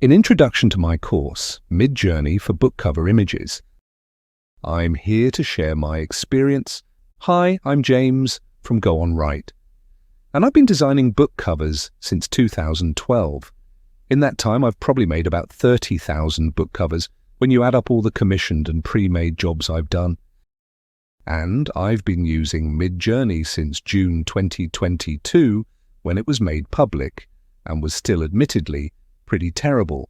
In Introduction to my course, MidJourney for book cover images, I'm here to share my experience. Hi, I'm James from Go On Write, and I've been designing book covers since 2012. In that time, I've probably made about 30,000 book covers when you add up all the commissioned and pre-made jobs I've done. And I've been using MidJourney since June 2022, when it was made public and was still admittedly pretty terrible.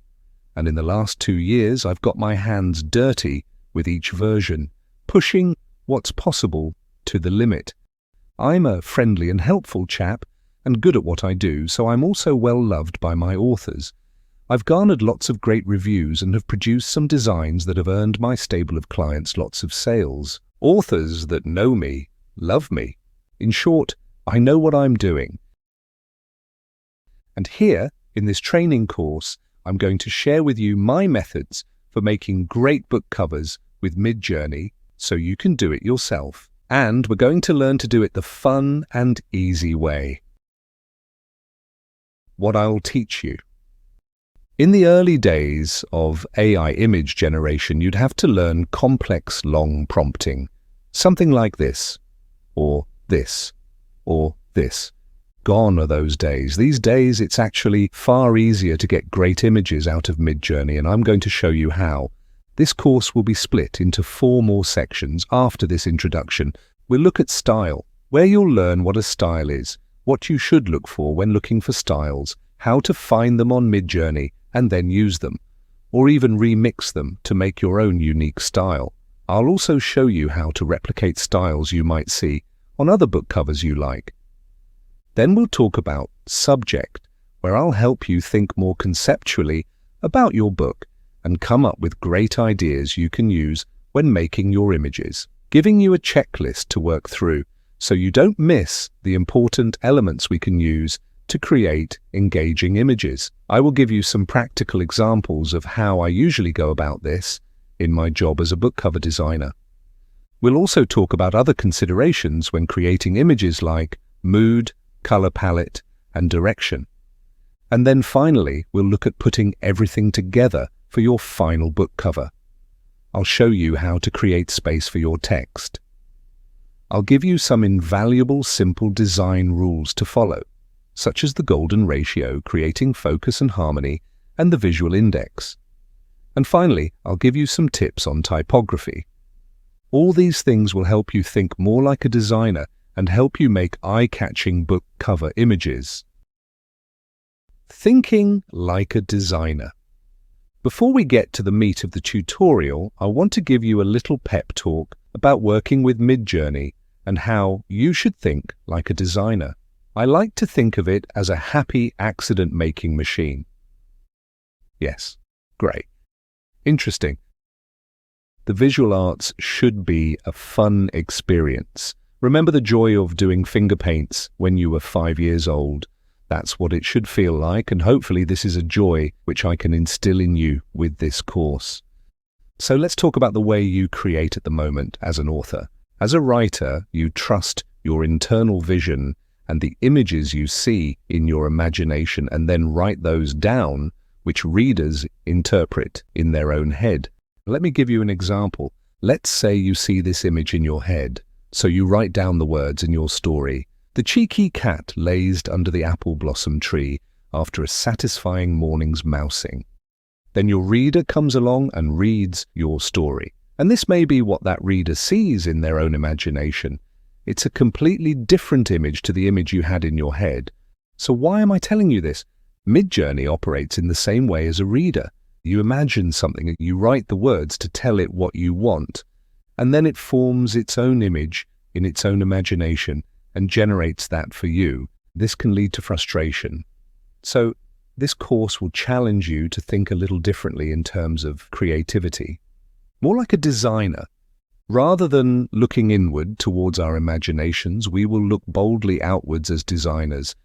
And in the last 2 years, I've got my hands dirty with each version, pushing what's possible to the limit. I'm a friendly and helpful chap and good at what I do, so I'm also well loved by my authors. I've garnered lots of great reviews and have produced some designs that have earned my stable of clients lots of sales. Authors that know me, love me. In short, I know what I'm doing. And here, in this training course, I'm going to share with you my methods for making great book covers with MidJourney so you can do it yourself. And we're going to learn to do it the fun and easy way. What I'll teach you. In the early days of AI image generation, you'd have to learn complex long prompting. Something like this, or this, or this. Gone are those days. These days, it's actually far easier to get great images out of MidJourney, and I'm going to show you how. This course will be split into 4 more sections after this introduction. We'll look at style, where you'll learn what a style is, what you should look for when looking for styles, how to find them on MidJourney and then use them, or even remix them to make your own unique style. I'll also show you how to replicate styles you might see on other book covers you like. Then we'll talk about subject, where I'll help you think more conceptually about your book and come up with great ideas you can use when making your images, giving you a checklist to work through so you don't miss the important elements we can use to create engaging images. I will give you some practical examples of how I usually go about this in my job as a book cover designer. We'll also talk about other considerations when creating images like mood, color palette, and direction. And then finally, we'll look at putting everything together for your final book cover. I'll show you how to create space for your text. I'll give you some invaluable simple design rules to follow, such as the golden ratio, creating focus and harmony, and the visual index. And finally, I'll give you some tips on typography. All these things will help you think more like a designer and help you make eye-catching book cover images. Thinking like a designer. Before we get to the meat of the tutorial, I want to give you a little pep talk about working with MidJourney and how you should think like a designer. I like to think of it as a happy accident-making machine. Yes, great. Interesting. The visual arts should be a fun experience. Remember the joy of doing finger paints when you were 5 years old? That's what it should feel like, and hopefully this is a joy which I can instill in you with this course. So let's talk about the way you create at the moment as an author. As a writer, you trust your internal vision and the images you see in your imagination and then write those down, which readers interpret in their own head. Let me give you an example. Let's say you see this image in your head. So you write down the words in your story. The cheeky cat lazed under the apple blossom tree after a satisfying morning's mousing. Then your reader comes along and reads your story. And this may be what that reader sees in their own imagination. It's a completely different image to the image you had in your head. So why am I telling you this? MidJourney operates in the same way as a reader. You imagine something, you write the words to tell it what you want, and then it forms its own image in its own imagination and generates that for you. This can lead to frustration. So this course will challenge you to think a little differently in terms of creativity. More like a designer. Rather than looking inward towards our imaginations, we will look boldly outwards as designers.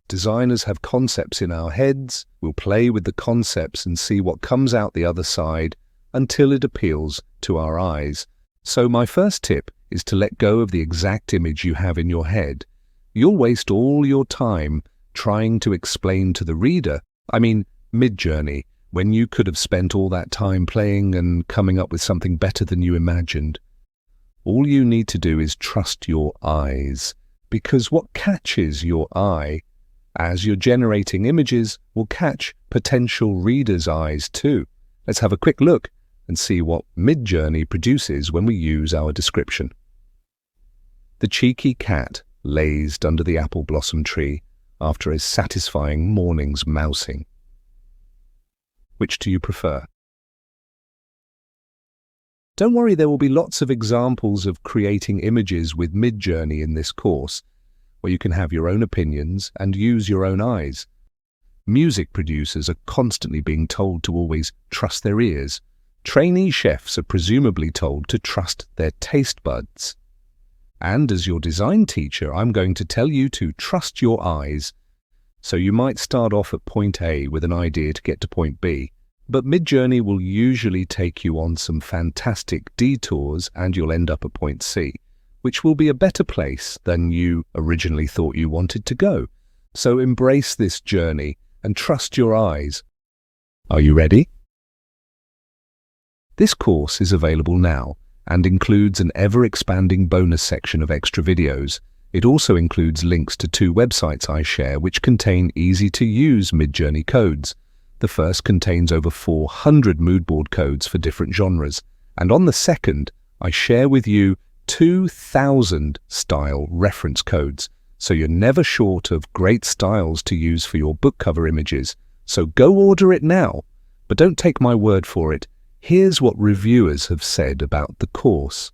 Designers have concepts in our heads. We'll play with the concepts and see what comes out the other side until it appeals to our eyes. So my first tip is to let go of the exact image you have in your head. You'll waste all your time trying to explain to the reader, MidJourney, when you could have spent all that time playing and coming up with something better than you imagined. All you need to do is trust your eyes, because what catches your eye as you're generating images will catch potential readers' eyes too. Let's have a quick look and see what MidJourney produces when we use our description. The cheeky cat lazed under the apple blossom tree after a satisfying morning's mousing. Which do you prefer? Don't worry, there will be lots of examples of creating images with MidJourney in this course, where you can have your own opinions and use your own eyes. Music producers are constantly being told to always trust their ears. Trainee chefs are presumably told to trust their taste buds. And as your design teacher, I'm going to tell you to trust your eyes. So you might start off at point A with an idea to get to point B, but MidJourney will usually take you on some fantastic detours and you'll end up at point C, which will be a better place than you originally thought you wanted to go. So embrace this journey and trust your eyes. Are you ready? This course is available now and includes an ever-expanding bonus section of extra videos. It also includes links to 2 websites I share which contain easy-to-use MidJourney codes. The first contains over 400 moodboard codes for different genres, and on the second, I share with you 2,000 style reference codes, so you're never short of great styles to use for your book cover images. So go order it now, but don't take my word for it. Here's what reviewers have said about the course.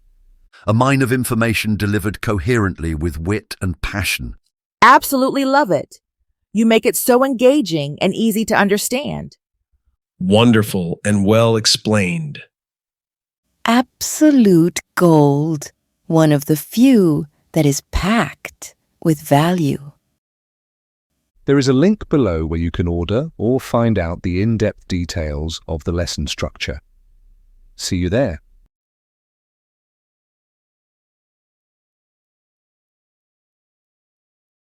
A mine of information delivered coherently with wit and passion. Absolutely love it. You make it so engaging and easy to understand. Wonderful and well explained. Absolute gold. One of the few that is packed with value. There is a link below where you can order or find out the in-depth details of the lesson structure. See you there.